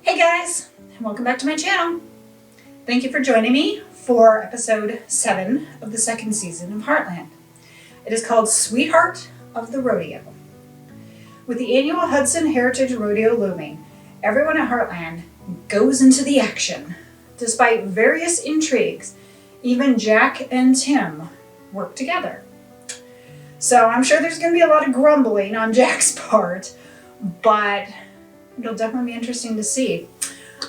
Hey guys, and welcome back to my channel. Thank you for joining me for episode 7 of the second season of Heartland. It is called Sweetheart of the Rodeo. With the annual Hudson Heritage Rodeo looming, everyone at Heartland goes into the action. Despite various intrigues, even Jack and Tim work together. So I'm sure there's going to be a lot of grumbling on Jack's part, but it'll definitely be interesting to see.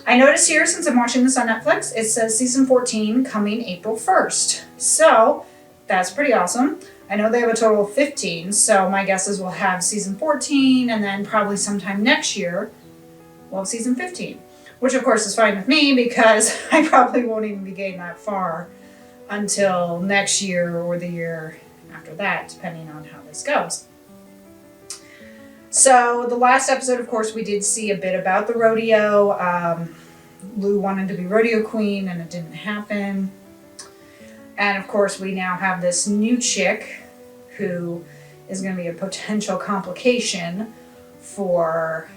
I noticed here, since I'm watching this on Netflix, it says season 14 coming April 1st. So that's pretty awesome. I know they have a total of 15, so my guess is we'll have season 14, and then probably sometime next year we'll have season 15. Which of course is fine with me because I probably won't even be getting that far until next year or the year after that, depending on how this goes. So the last episode, of course, we did see a bit about the rodeo. Lou wanted to be rodeo queen and it didn't happen. And of course, we now have this new chick who is going to be a potential complication for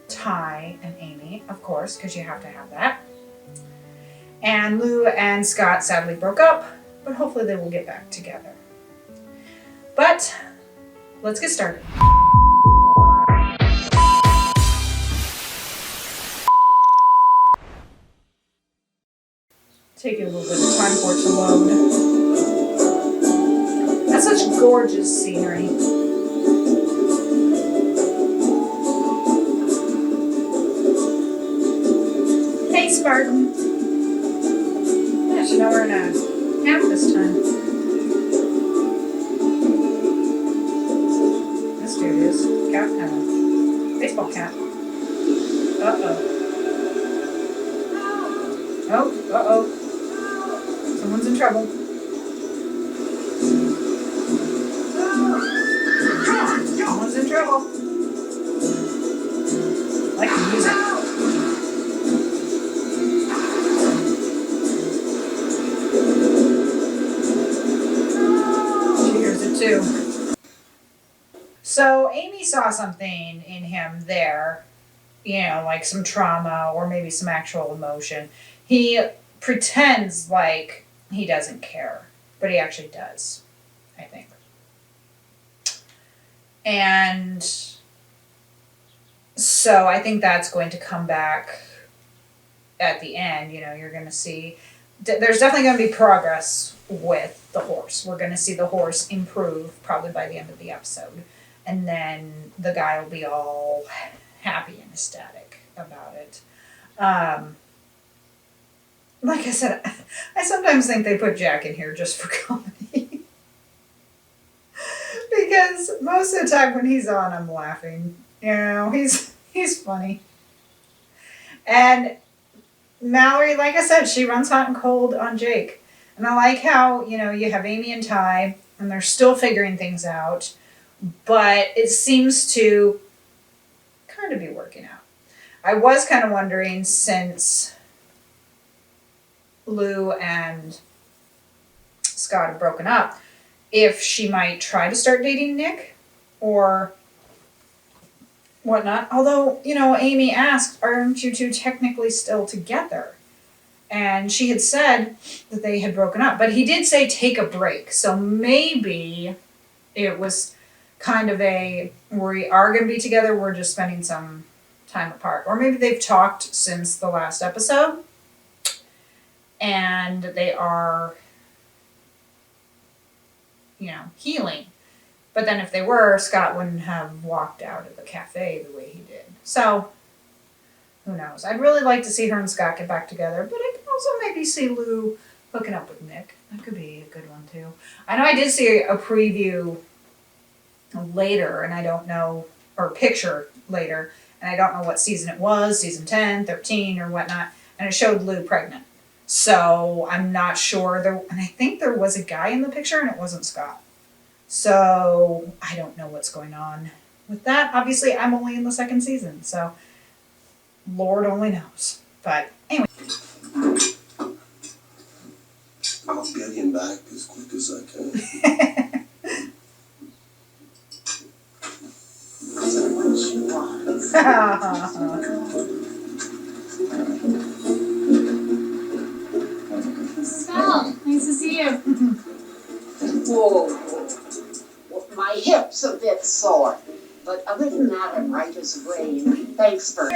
Ty and Amy, of course, because you have to have that. And Lou and Scott sadly broke up, but hopefully they will get back together. But let's get started. Taking a little bit of time for it to load. That's such gorgeous scenery. Hey, Spartan. Yeah, should know we're in a camp this time. This dude is cap kind of baseball cap. Uh-oh. Oh, uh-oh. Someone's in trouble. Someone's in trouble. I like the music. She hears it too. So Amy saw something in him there, you know, like some trauma or maybe some actual emotion. He pretends like he doesn't care, but he actually does, I think. And so I think that's going to come back at the end. You know, you're going to see, there's definitely going to be progress with the horse. We're going to see the horse improve probably by the end of the episode. And then the guy will be all happy and ecstatic about it. Like I said, I sometimes think they put Jack in here just for comedy. Because most of the time when he's on, I'm laughing. You know, he's funny. And Mallory, like I said, she runs hot and cold on Jake. And I like how, you know, you have Amy and Ty, and they're still figuring things out. But it seems to kind of be working out. I was kind of wondering, since Lou and Scott have broken up, if she might try to start dating Nick or whatnot. Although, you know, Amy asked, aren't you two technically still together? And she had said that they had broken up. But he did say take a break. So maybe it was kind of a, we are going to be together, we're just spending some time apart. Or maybe they've talked since the last episode. And they are, you know, healing. But then if they were, Scott wouldn't have walked out of the cafe the way he did. So, who knows? I'd really like to see her and Scott get back together. But I can also maybe see Lou hooking up with Nick. That could be a good one, too. I know I did see a preview later, and I don't know, or picture later, and I don't know what season it was, season 10, 13, or whatnot, and it showed Lou pregnant. So I'm not sure. There, and I think there was a guy in the picture, and it wasn't Scott. So I don't know what's going on with that. Obviously, I'm only in the second season, so Lord only knows. But anyway. I'll get him back as quick as I can. That's what she wants. Other than that, I'm right as rain. Thanks for...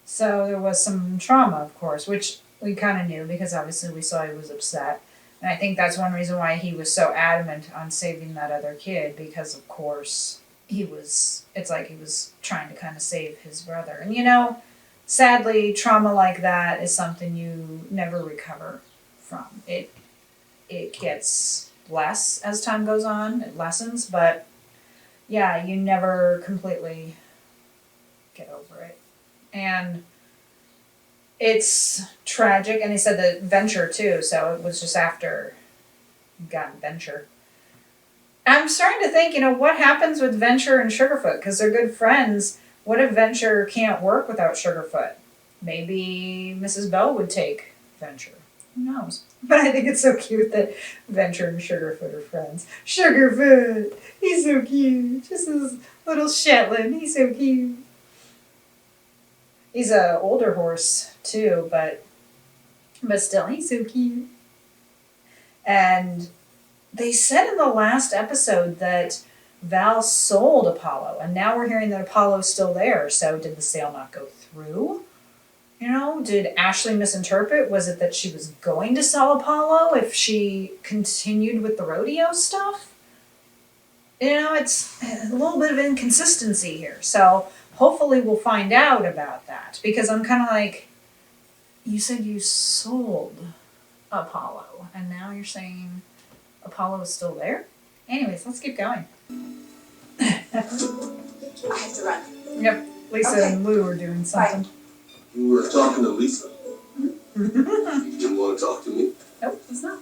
So there was some trauma, of course, which we kind of knew because obviously we saw he was upset. And I think that's one reason why he was so adamant on saving that other kid, because of course it's like he was trying to kind of save his brother. And you know, sadly, trauma like that is something you never recover from. It gets less as time goes on, it lessens, but yeah, you never completely get over it. And it's tragic, and he said that Venture too, so it was just after he got Venture. I'm starting to think, you know, what happens with Venture and Sugarfoot? Because they're good friends. What if Venture can't work without Sugarfoot? Maybe Mrs. Bell would take Venture. Who knows? But I think it's so cute that Venture and Sugarfoot are friends. Sugarfoot! He's so cute. Just this little Shetland. He's so cute. He's an older horse too, but still, he's so cute. And they said in the last episode that Val sold Apollo, and now we're hearing that Apollo's still there. So did the sale not go through? You know, did Ashley misinterpret? Was it that she was going to sell Apollo if she continued with the rodeo stuff? You know, it's a little bit of inconsistency here. So hopefully we'll find out about that, because I'm kind of like, you said you sold Apollo, and now you're saying Apollo is still there? Anyways, let's keep going. I have to run. Yep, Lisa and Lou are doing something. Bye. You were talking to Lisa. You didn't want to talk to me? Nope, it's not.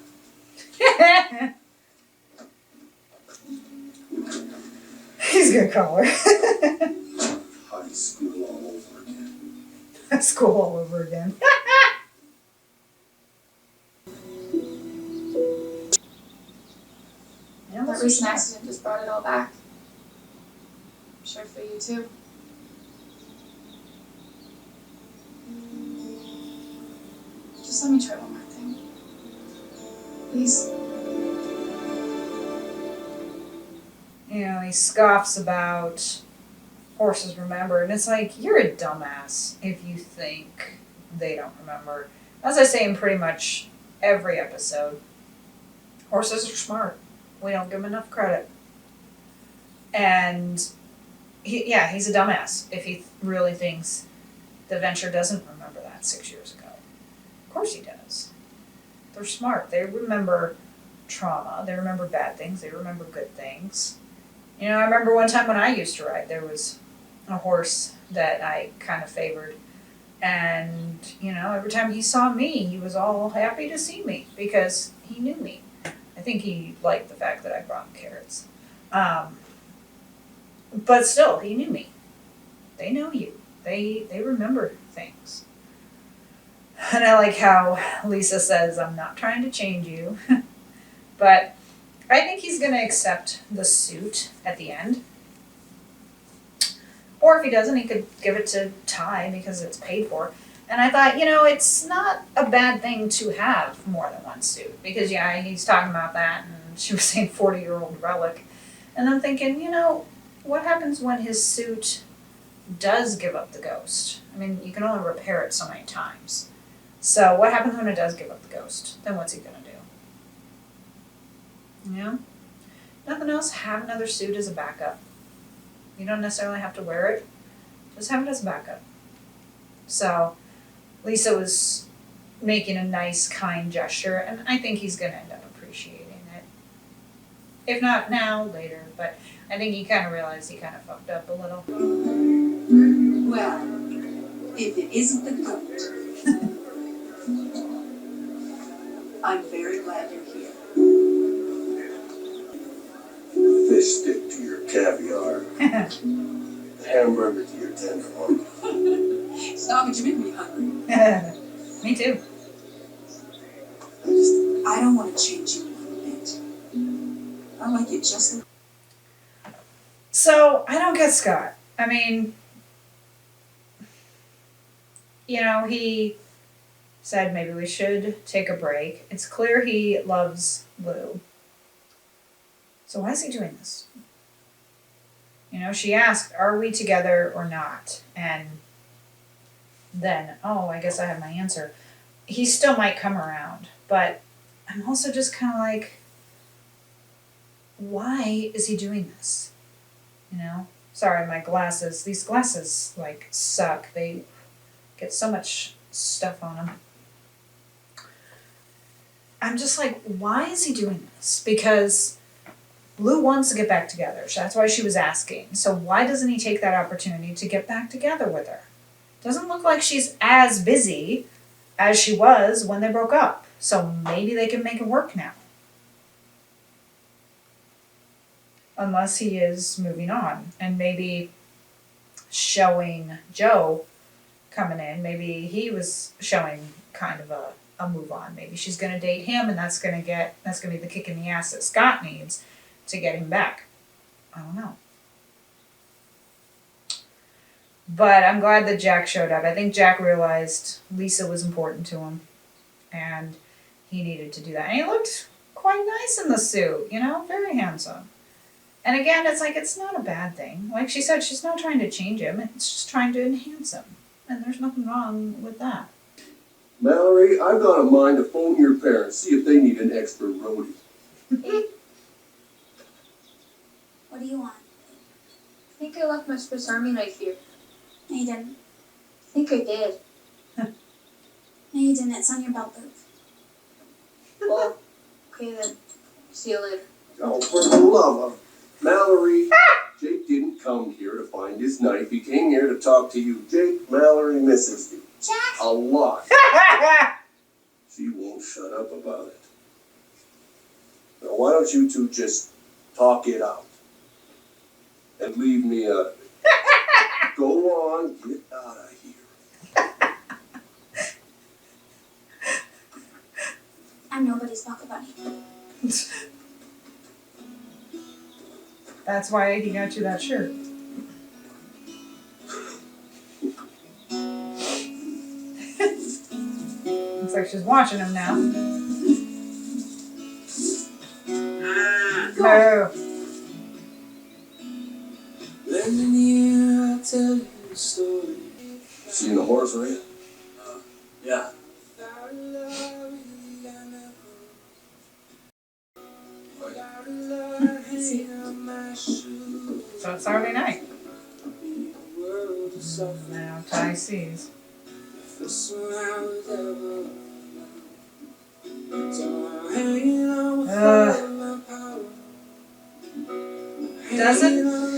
He's gonna call her. High school all over again. School all over again. Yeah, That recent accident just brought it all back. I'm sure for you too. Just let me try one more thing. Please. You know, he scoffs about horses remember, and it's like, you're a dumbass if you think they don't remember. As I say in pretty much every episode, horses are smart. We don't give them enough credit. And he's a dumbass if he really thinks the Venture doesn't remember that 6 years ago. Of course he does. They're smart. They remember trauma. They remember bad things. They remember good things. You know, I remember one time when I used to ride, there was a horse that I kind of favored. And, you know, every time he saw me, he was all happy to see me because he knew me. I think he liked the fact that I brought him carrots. But still, he knew me. They know you. They remember things. And I like how Lisa says, I'm not trying to change you. But I think he's going to accept the suit at the end. Or if he doesn't, he could give it to Ty because it's paid for. And I thought, you know, it's not a bad thing to have more than one suit. Because, yeah, he's talking about that, and she was saying 40-year-old relic. And I'm thinking, you know, what happens when his suit does give up the ghost? I mean, you can only repair it so many times. So what happens when it does give up the ghost? Then what's he going to do? You know? Nothing else, have another suit as a backup. You don't necessarily have to wear it. Just have it as a backup. So Lisa was making a nice, kind gesture, and I think he's going to end up appreciating it. If not now, later. But I think he kind of realized he kind of fucked up a little. Well, if it isn't the goat, I'm very glad you're here. Fish stick to your caviar. Hamburger to your tenderloin. Stop it, you make me hungry. Me too. I don't want to change you one bit. I like you just like... So, I don't get Scott. I mean, you know, he said maybe we should take a break. It's clear he loves Lou. So why is he doing this? You know, she asked, are we together or not? And then, oh, I guess I have my answer. He still might come around, but I'm also just kind of like, why is he doing this? You know? Sorry, my glasses. These glasses, like, suck. They get so much stuff on them. I'm just like, why is he doing this? Because Lou wants to get back together. That's why she was asking. So why doesn't he take that opportunity to get back together with her? Doesn't look like she's as busy as she was when they broke up. So maybe they can make it work now. Unless he is moving on and maybe showing Joe coming in. Maybe he was showing kind of a move on. Maybe she's going to date him, and that's going to be the kick in the ass that Scott needs to get him back. I don't know. But I'm glad that Jack showed up. I think Jack realized Lisa was important to him, and he needed to do that. And he looked quite nice in the suit, you know, very handsome. And again, it's like, it's not a bad thing. Like she said, she's not trying to change him. It's just trying to enhance him. And there's nothing wrong with that. Mallory, I've got a mind to phone your parents, see if they need an extra roadie. What do you want? I think I left my Swiss Army knife here. No, you didn't. I think I did. No, you didn't. It's on your belt loop. Well, okay then. See you later. Oh, for the love of Mallory, Jake didn't come here to find his knife. He came here to talk to you. Jake, Mallory misses you. Jack! A lot. She won't shut up about it. Now, why don't you two just talk it out? And leave me out of it. Go on, get out of here. I'm nobody's pocket bunny. That's why he got you that shirt. Looks like she's watching him now. No. Seen the horse race? Yeah. So it's Saturday night. Now Ty sees.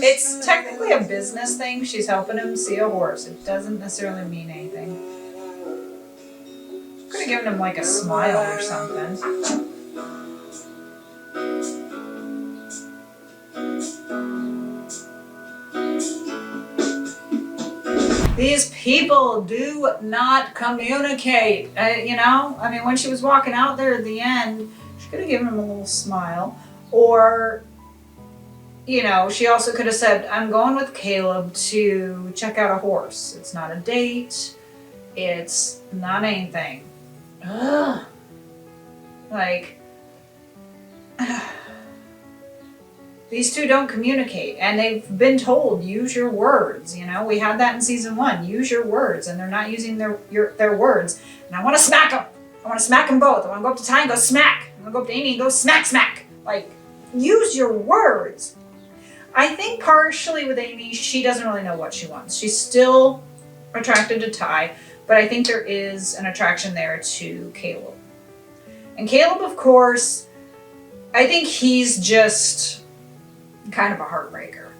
It's technically a business thing. She's helping him see a horse. It doesn't necessarily mean anything. Could have given him like a smile or something. These people do not communicate. You know, I mean, when she was walking out there at the end, she could have given him a little smile. Or, you know, she also could have said, I'm going with Caleb to check out a horse. It's not a date. It's not anything. Ugh. Like, these two don't communicate, and they've been told, use your words. You know, we had that in season 1, use your words, and they're not using their words. And I want to smack them. I want to smack them both. I want to go up to Ty and go smack. I want to go up to Amy and go smack, smack. Like, use your words. I think partially with Amy, she doesn't really know what she wants. She's still attracted to Ty, but I think there is an attraction there to Caleb. And Caleb, of course, I think he's just kind of a heartbreaker,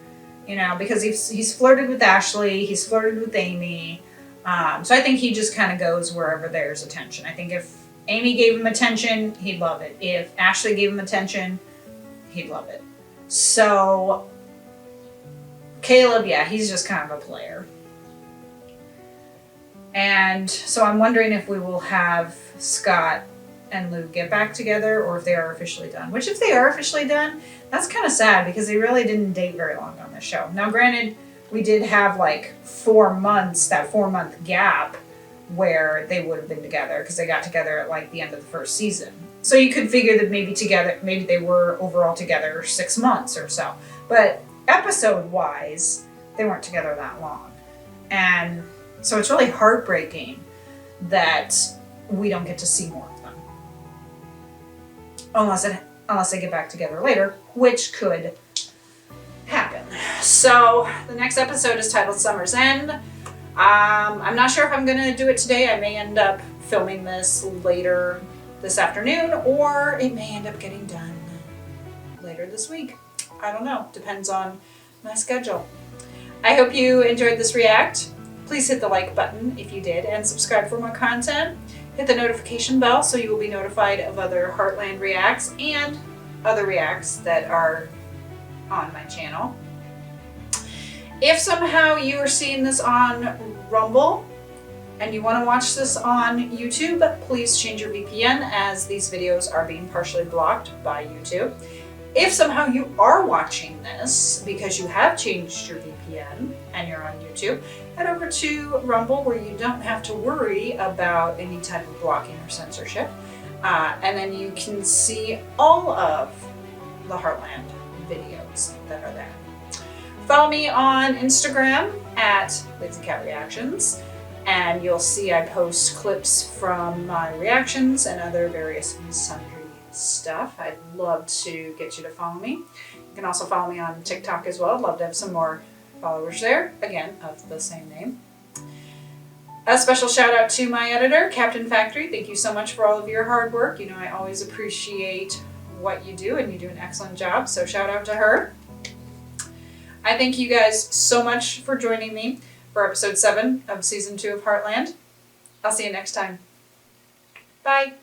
you know, because he's flirted with Ashley, he's flirted with Amy, so I think he just kind of goes wherever there's attention. I think if Amy gave him attention, he'd love it. If Ashley gave him attention, he'd love it. So Caleb, yeah, he's just kind of a player. And so I'm wondering if we will have Scott and Lou get back together, or if they are officially done. Which, if they are officially done, that's kind of sad, because they really didn't date very long on this show. Now, granted, we did have like 4 months, that 4-month gap where they would have been together, because they got together at like the end of the first season. So you could figure that maybe they were overall together 6 months or so. But episode-wise, they weren't together that long. And so it's really heartbreaking that we don't get to see more of them. Unless they get back together later, which could happen. So the next episode is titled Summer's End. I'm not sure if I'm going to do it today. I may end up filming this later this afternoon, or it may end up getting done later this week. I don't know. Depends on my schedule. I hope you enjoyed this react. Please hit the like button if you did, and subscribe for more content. Hit the notification bell so you will be notified of other Heartland reacts and other reacts that are on my channel. If somehow you are seeing this on Rumble and you want to watch this on YouTube, please change your VPN, as these videos are being partially blocked by YouTube. If somehow you are watching this because you have changed your VPN and you're on YouTube, head over to Rumble, where you don't have to worry about any type of blocking or censorship. And then you can see all of the Heartland videos that are there. Follow me on Instagram at LazyCatReactions, and you'll see I post clips from my reactions and other various and sundry stuff. I'd love to get you to follow me. You can also follow me on TikTok as well. I'd love to have some more followers there, again, of the same name. A special shout out to my editor, Captain Factory. Thank you so much for all of your hard work. You know, I always appreciate what you do, and you do an excellent job, so shout out to her. I thank you guys so much for joining me for episode 7 of season 2 of Heartland. I'll see you next time. Bye.